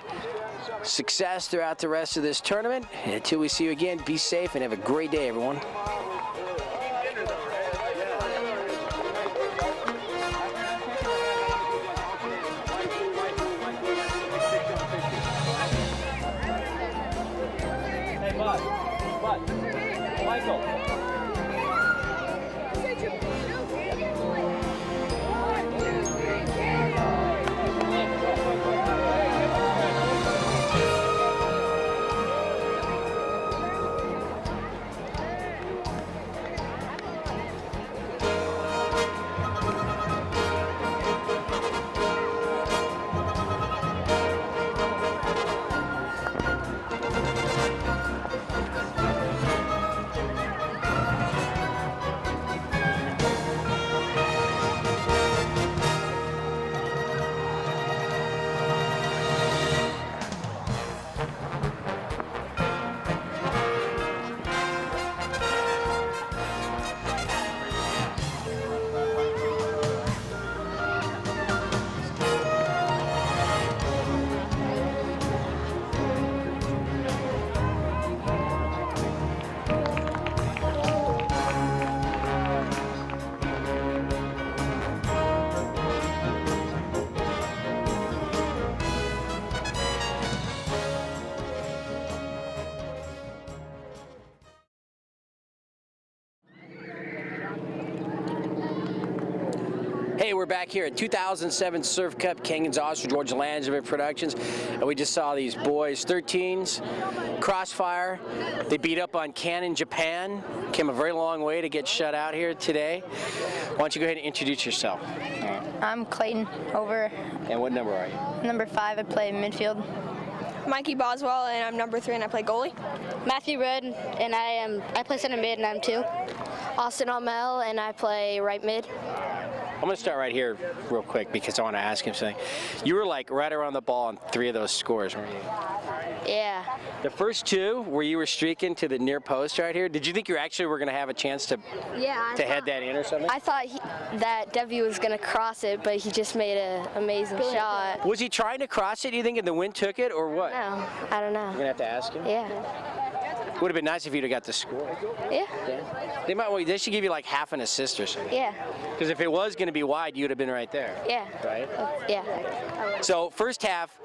success throughout the rest of this tournament. And until we see you again, be safe and have a great day, everyone. Michael. Hey, we're back here at 2007 Surf Cup, Jenkins, Georgia Landsman Productions, and we just saw these boys, 13s, Crossfire. They beat up on Canon Japan. Came a very long way to get shut out here today. Why don't you go ahead and introduce yourself? I'm Clayton, over And what number are you? number 5. I play midfield. Mikey Boswell, and I'm number 3, and I play goalie. Matthew Red, and I play center mid, and I'm 2. Austin Almel, and I play right mid. I'm going to start right here real quick because I want to ask him something. You were like right around the ball on 3 of those scores, weren't you? Yeah. The first 2 where you were streaking to the near post right here, did you think you actually were going to have a chance to head that in or something? I thought that Debbie was going to cross it, but he just made an amazing shot. Was he trying to cross it, do you think, and the wind took it, or what? No, I don't know. You're going to have to ask him? Yeah. Would have been nice if you'd have got the score. Yeah. They should give you like half an assist or something. Yeah. Because if it was going to be wide, you'd have been right there. Yeah. Right? Yeah. So first half,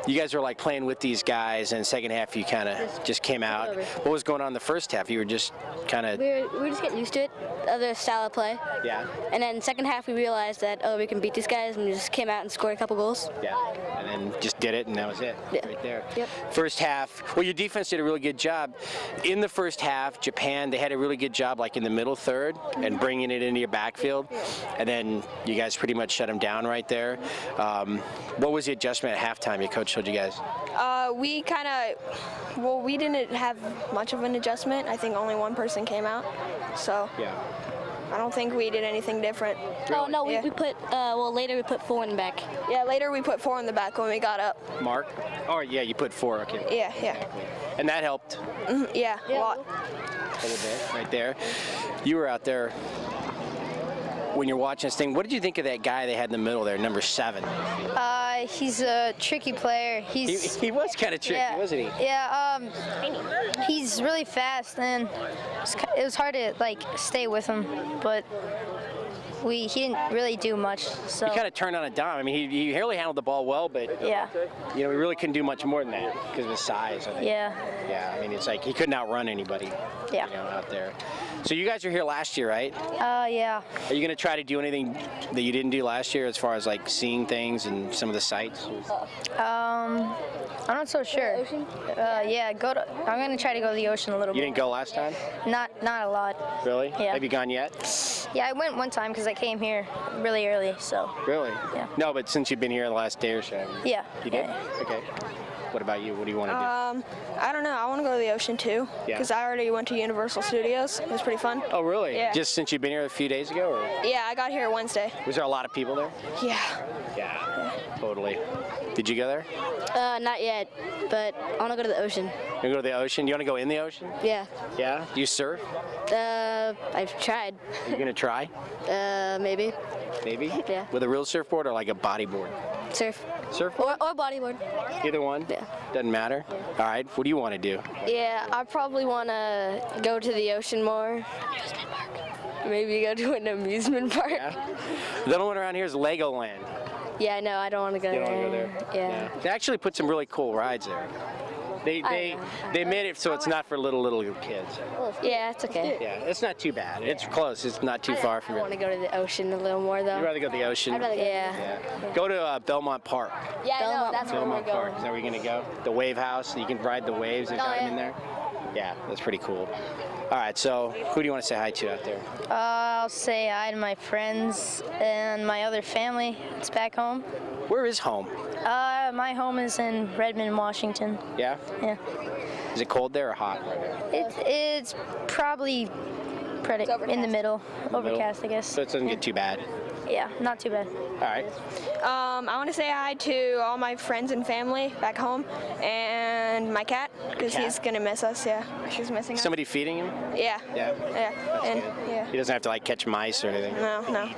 you guys were like playing with these guys, and second half you kind of just came out. What was going on in the first half? You were just kind of... We were just getting used to it, other style of play. Yeah. And then second half we realized that, we can beat these guys, and we just came out and scored a couple goals. Yeah. And then just did it, and that was it. Yeah. Right there. Yep. First half, well, your defense did a really good job. In the first half, Japan, they had a really good job like in the middle third and bringing it into your backfield. And then you guys pretty much shut them down right there. What was the adjustment at halftime your coach told you guys? We didn't have much of an adjustment. I think only one person came out. So Yeah. I don't think we did anything different. Oh, no, Yeah. we put, later we put 4 in the back. Yeah, later we put 4 in the back when we got up. Mark? Oh, yeah, you put 4, okay. Yeah. And that helped Yeah, a lot. a little bit right there. You were out there when you're watching this thing. What did you think of that guy they had in the middle there, number 7? He's a tricky player. He was kind of tricky, wasn't he? Yeah, he's really fast, and it was hard to stay with him, but he didn't really do much. So He kind of turned on a dime. I mean, he really handled the ball well, but yeah, he really couldn't do much more than that because of his size. I think. yeah, Yeah, I mean, it's like he couldn't outrun anybody. Yeah. Out there. So you guys were here last year, right? yeah. Are you going to try to do anything that you didn't do last year as far as like seeing things and some of the sights? I'm not so sure. Yeah, I'm gonna try to go to the ocean a little You bit. didn't go last time? Not a lot. Really? Yeah. Have you gone yet? Yeah, I went one time because I came here really early, so. Really? Yeah. No, but since you've been here the last day or so. Yeah. You did? Yeah. Okay. What about you? What do you want to I don't know. I want to go to the ocean too. Yeah. Because I already went to Universal Studios. It was pretty fun. do? Oh, really? Yeah. Just since you've been here a few days ago? Or Yeah, I got here Wednesday. was there a lot of people there? Yeah. Yeah. Totally. Did you go there? Not yet, but I want to go to the ocean. You go to the ocean? You want to go in the ocean? Yeah. Yeah? Do you surf? I've tried. Are you going to try? Maybe. Maybe? Yeah. With a real surfboard or like a bodyboard? Surf. Surfboard? Or bodyboard. Either one? Yeah. Doesn't matter? All right. What do you want to do? Yeah, I probably want to go to the ocean more. Maybe go to an amusement park. Yeah. The other one around here is Legoland. Yeah, I know. I don't want to go You there. don't want to go there? Yeah. They actually put some really cool rides there. They made it so it's not for little kids. Yeah, it's okay. Yeah, it's not too bad. It's close. It's not too far from I want here. to go to the ocean a little more though. You'd rather go to the ocean? I'd rather go. Yeah. Yeah. Go to Belmont Park. Yeah, I know. That's where we're Belmont Park. Is going. that where you're going to go? The wave house. You can ride the waves. They've Oh, got them yeah. in there. Yeah, that's pretty cool. All right, so who do you want to say hi to out there? I'll say hi to my friends and my other family. It's back home. Where is home? My home is in Redmond, Washington. Yeah? Yeah. Is it cold there or hot? It's probably in the middle. Overcast, I guess. So it doesn't get too bad. Yeah, not too bad. All right. I want to say hi to all my friends and family back home, and my cat, because cat? he's gonna miss us. Yeah, she's missing us. Somebody feeding him? Yeah. Yeah. Yeah. And good. yeah. He doesn't have to like catch mice or anything. No.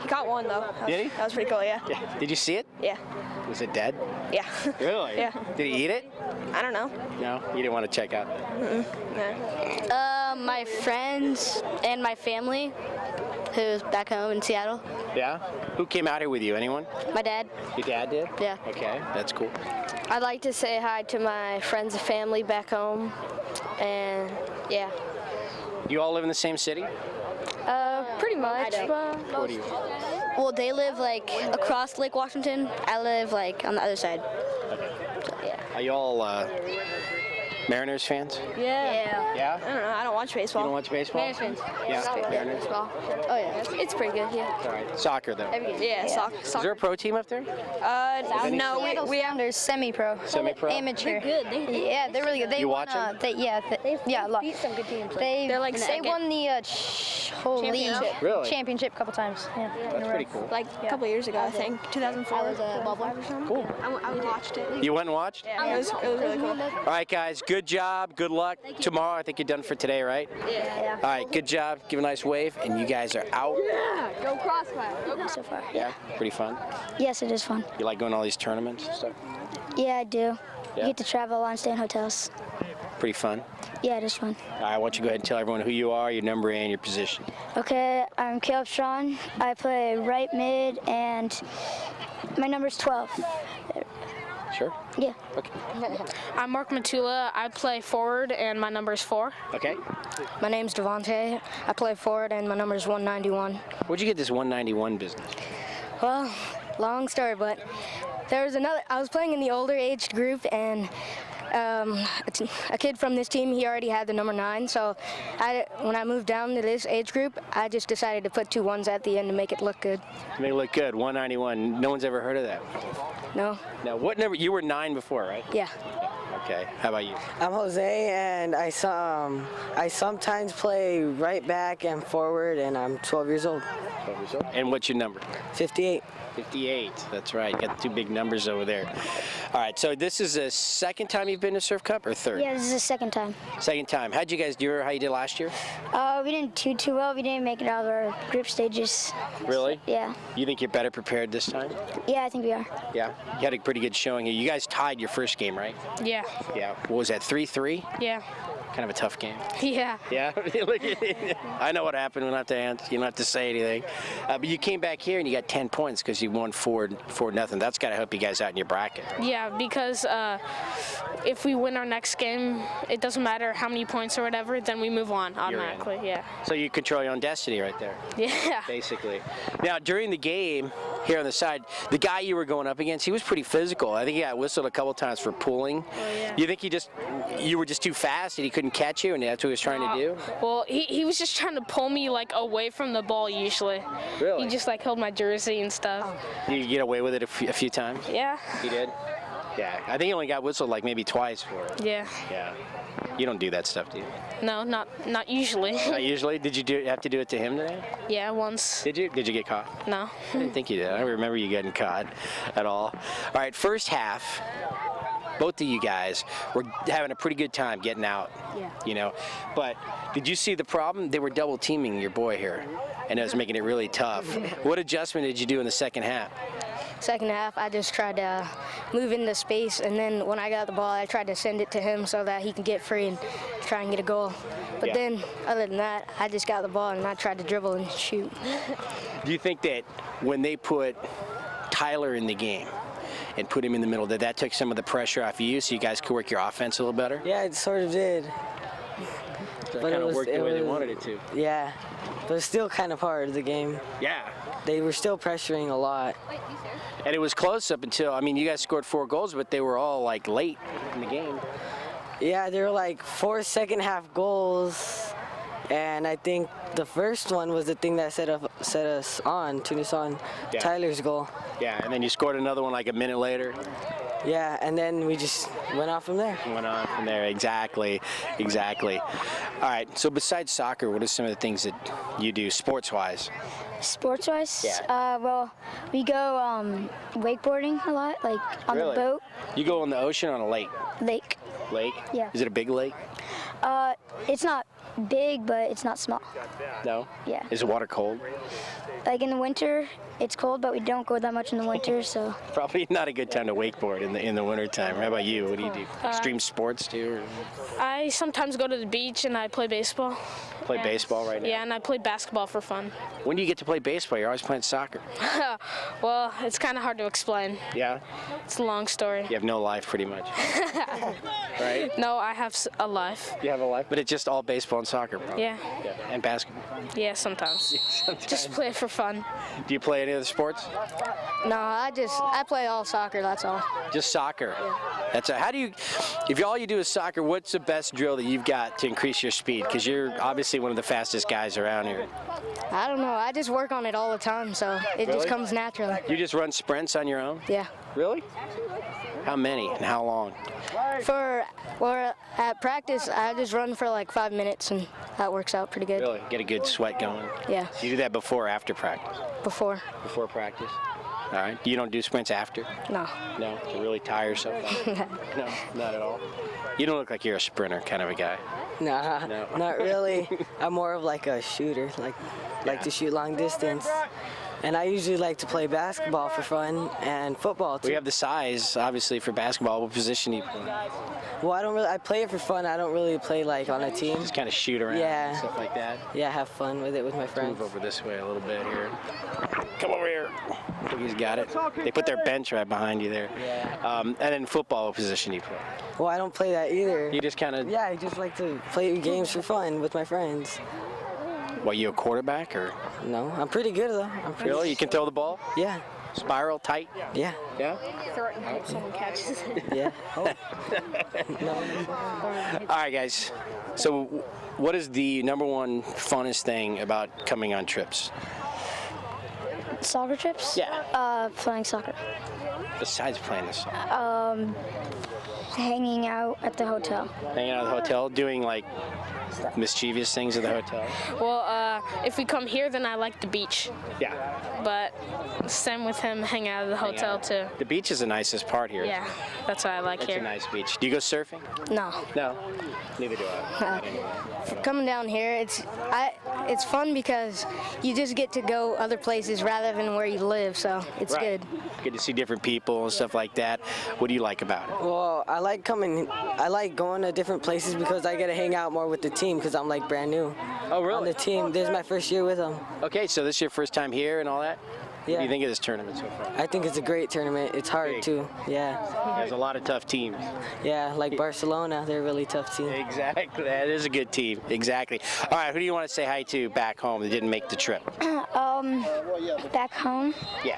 He caught one though. Did he? That was pretty cool. Yeah. Yeah. Did you see it? Yeah. Was it dead? Yeah. Really? Yeah. Did he eat it? I don't know. No. You didn't want to check out. No. My friends and my family, who's back home in Seattle. Yeah. Who came out here with you? Anyone? My dad. Your dad did? Yeah. Okay. That's cool. I'd like to say hi to my friends and family back home, and yeah. You all live in the same city? Pretty much. What do you? Well, they live like across Lake Washington. I live like on the other side. So, yeah. Are you all Mariners fans? Yeah. Yeah. I don't know. I don't watch baseball. You don't watch baseball? Mariners fans. Yeah. Mariners. Oh yeah. It's pretty good. Yeah. All right. Soccer though. Yeah. Is there a pro team up there? No. We have their semi-pro. Semi-pro? Amateur. Good. Yeah, they're really good. They You won, watch 'em? Yeah, a lot. Beat some good teams. They're like They second. won the whole league Really? championship a couple times. Yeah, in a That's row. pretty cool. Like a couple years ago, I think. 2004. I was a ball boy. Cool. I watched it. You went and watched? Yeah, it was really cool. All right, guys. Good job. Good luck. Tomorrow, I think you're done for today, right? Yeah. All right. Good job. Give a nice wave, and you guys are out. Go Crossfire. So far. Yeah. Pretty fun. Yes, it is fun. You like going to all these tournaments and stuff? Yeah, I do. Yeah? You get to travel a lot and stay in hotels. Pretty fun. Yeah, it is fun. All right. Why don't you go ahead and tell everyone who you are, your number, and your position. Okay, I'm Caleb Strawn. I play right mid, and my number's 12. Sure. Yeah. Okay. I'm Mark Matula. I play forward, and my number is 4. Okay. My name's Devontae. I play forward, and my number's 191. Where'd you get this 191 business? Well, long story, but there was another. I was playing in the older aged group, and a kid from this team, he already had the number 9. So when I moved down to this age group, I just decided to put 2 1s at the end to make it look good. Make it look good. 191. No one's ever heard of that. No? Now, what number? You were 9 before, right? Yeah. Okay. How about you? I'm Jose, and I sometimes play right back and forward, and I'm 12 years old. 12 years old. And what's your number? 58. 58. That's right. Got the 2 big numbers over there. All right. So this is the second time you've been to Surf Cup, or third? Yeah, this is the second time. Second time. How'd you guys do? How you did last year? We didn't do too well. We didn't make it out of our group stages. Really? Yeah. You think you're better prepared this time? Yeah, I think we are. Yeah. You had a pretty good showing here. You guys tied your first game, right? Yeah. Yeah. What was that? 3-3? Yeah. Kind of a tough game. Yeah. Yeah. I know what happened. We don't have to answer. You don't have to say anything. But you came back here and you got 10 points because you won 4-0. That's got to help you guys out in your bracket. Yeah, because if we win our next game, it doesn't matter how many points or whatever, then we move on automatically. Yeah. So you control your own destiny right there, Yeah. basically. Now, during the game, here on the side. The guy you were going up against, he was pretty physical. I think he got whistled a couple times for pulling. Oh, yeah. You think you were just too fast and he couldn't catch you, and that's what he was trying to do? Well, he was just trying to pull me like away from the ball usually. Really? He just like held my jersey and stuff. Did you get away with it a few times? Yeah. You did? Yeah. I think he only got whistled like maybe twice for it. Yeah. Yeah. You don't do that stuff, do you? No, not usually. Not usually? Did you have to do it to him today? Yeah, once. Did you? Did you get caught? No. I didn't think you did. I don't remember you getting caught at all. All right, first half, both of you guys were having a pretty good time getting out. Yeah. You know, but did you see the problem? They were double teaming your boy here, and it was making it really tough. What adjustment did you do in the second half? Second half, I just tried to move into space, and then when I got the ball, I tried to send it to him so that he can get free and try and get a goal. But Yeah. then, other than that, I just got the ball and I tried to dribble and shoot. Do you think that when they put Tyler in the game and put him in the middle, that took some of the pressure off you so you guys could work your offense a little better? Yeah, it sort of did. That But kind it of worked the way they was- wanted it to. Yeah, but it's still kind of hard, the game. Yeah. They were still pressuring a lot. And it was close up until, I mean, you guys scored 4 goals, but they were all like late in the game. Yeah, there were like 4 second half goals, and I think the first one was the thing that turned us on, Yeah. Tyler's goal. Yeah, and then you scored another one like a minute later. Yeah, and then we just went off from there. Went on from there, exactly. All right, so besides soccer, what are some of the things that you do sports-wise? Sports-wise, Yeah. well, we go wakeboarding a lot, like on Really? the boat, You go in the ocean or on a lake? lake. Lake? Yeah. Is it a big lake? It's not big, but it's not small. No? Yeah. Is the water cold? Like in the winter, it's cold, but we don't go that much in the winter, so. Probably not a good time to wakeboard in the winter time. How about you? What do you do? Extreme sports too? Or I sometimes go to the beach and I play baseball. play baseball right now? Yeah, and I play basketball for fun. When do you get to play baseball? You're always playing soccer. Well, it's kind of hard to explain. Yeah? It's a long story. You have no life pretty much. Right? No, I have a life. You have a life? But it's just all baseball and soccer, bro. Yeah. And basketball. Yeah, sometimes. Just play it for fun. Do you play any other sports? No, I play all soccer, that's all. Just soccer. That's how do you, if all you do is soccer, what's the best drill that you've got to increase your speed? Because you're obviously one of the fastest guys around here. I don't know, I just work on it all the time, so it Really? just comes naturally. You just run sprints on your own? Yeah. Really? How many and how long? At practice, I just run for like 5 minutes, and that works out pretty good. Really? Get a good sweat going? Yeah, You do that before or after practice? before. Before practice? All right. You don't do sprints after? No. No? To really tire yourself out? No, not at all. You don't look like you're a sprinter kind of a guy. Nah, No. not really. I'm more of like a shooter, like to shoot long distance. And I usually like to play basketball for fun and football too. We have the size, obviously, for basketball. What position do you play? Well, I play it for fun. I don't really play like on a team. Just kind of shoot around Yeah. and stuff like that. Yeah, have fun with it with my friends. Move over this way a little bit here. Come over here. I think he's got it. They put their bench right behind you there. Yeah. And then football, what position do you play? Well, I don't play that either. You just kind of, Yeah, I just like to play games for fun with my friends. what, you a quarterback or? No, I'm pretty good though. I'm pretty. Really? You can throw the ball? Yeah, Spiral, tight? yeah, Yeah? Throw it and hope someone catches it. yeah. Oh. All right, guys. So what is the number one funnest thing about coming on trips? Soccer trips? Yeah. Playing soccer. Besides playing the song? Hanging out at the hotel. Hanging out at the hotel, doing like mischievous things at the hotel? Well, if we come here, then I like the beach. Yeah. But same with him, hang out at the hotel too. The beach is the nicest part here. Yeah, that's what I like It's a here. nice beach. Do you go surfing? No. No. Neither do I. Not anymore. Coming down here, it's fun because you just get to go other places rather than where you live, so it's Right. good. Get to see different people and stuff like that. What do you like about it? Well, I like going to different places because I get to hang out more with the team because I'm like brand new Oh, on the team. This is my first year with them. Okay, so this is your first time here and all that? What do you think of this tournament so far? I think it's a great tournament. It's hard Big. too. Yeah. There's a lot of tough teams. Yeah, like Barcelona, they're a really tough team. Exactly. That is a good team. Exactly. All right, who do you want to say hi to back home that didn't make the trip? Back home. Yeah.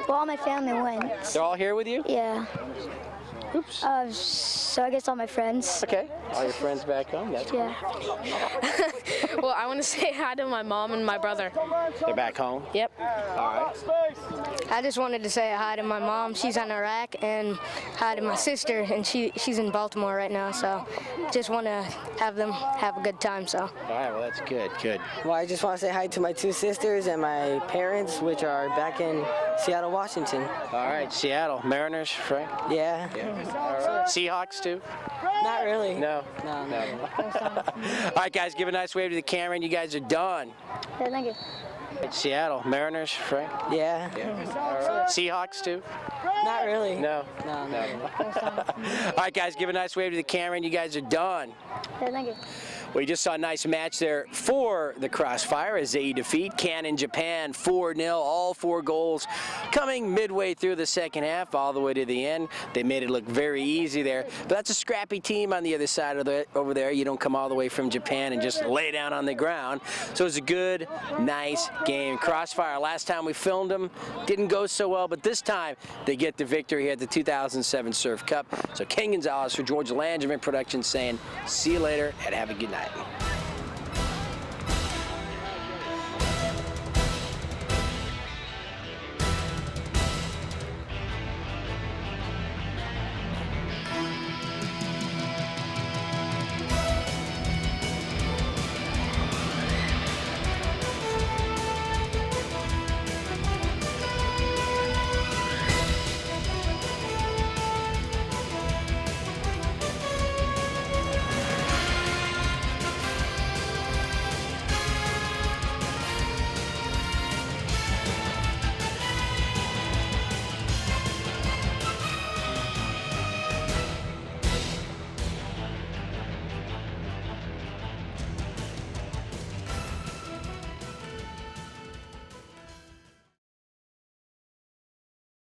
Well, all my family went. They're all here with you? Yeah. Oops. So I guess all my friends. Okay. All your friends back home? That's Yeah. Well, I want to say hi to my mom and my brother. They're back home? Yep. All right. I just wanted to say hi to my mom. She's in Iraq, and hi to my sister, and she's in Baltimore right now. So just want to have them have a good time. So. All right, well, that's good. Good. Well, I just want to say hi to my 2 sisters and my parents, which are back in Seattle, Washington. All right, Seattle. Mariners, Frank? Yeah. Seahawks, too? Not really. No. No. All right, guys, give a nice wave to the camera, and you guys are done. Yeah, thank you. Seattle. Mariners, Frank? Yeah. Seahawks, too? Not really. No. All right, guys, give a nice wave to the camera, and you guys are done. Yeah, thank you. We just saw a nice match there for the Crossfire as they defeat Canon Japan 4-0, all 4 goals coming midway through the second half, all the way to the end. They made it look very easy there, but that's a scrappy team on the other side of over there. You don't come all the way from Japan and just lay down on the ground. So it was a good, nice game. Crossfire, last time we filmed them, didn't go so well, but this time they get the victory here at the 2007 Surf Cup. So Ken Gonzalez for Georgia Langevin Productions saying, see you later and have a good night.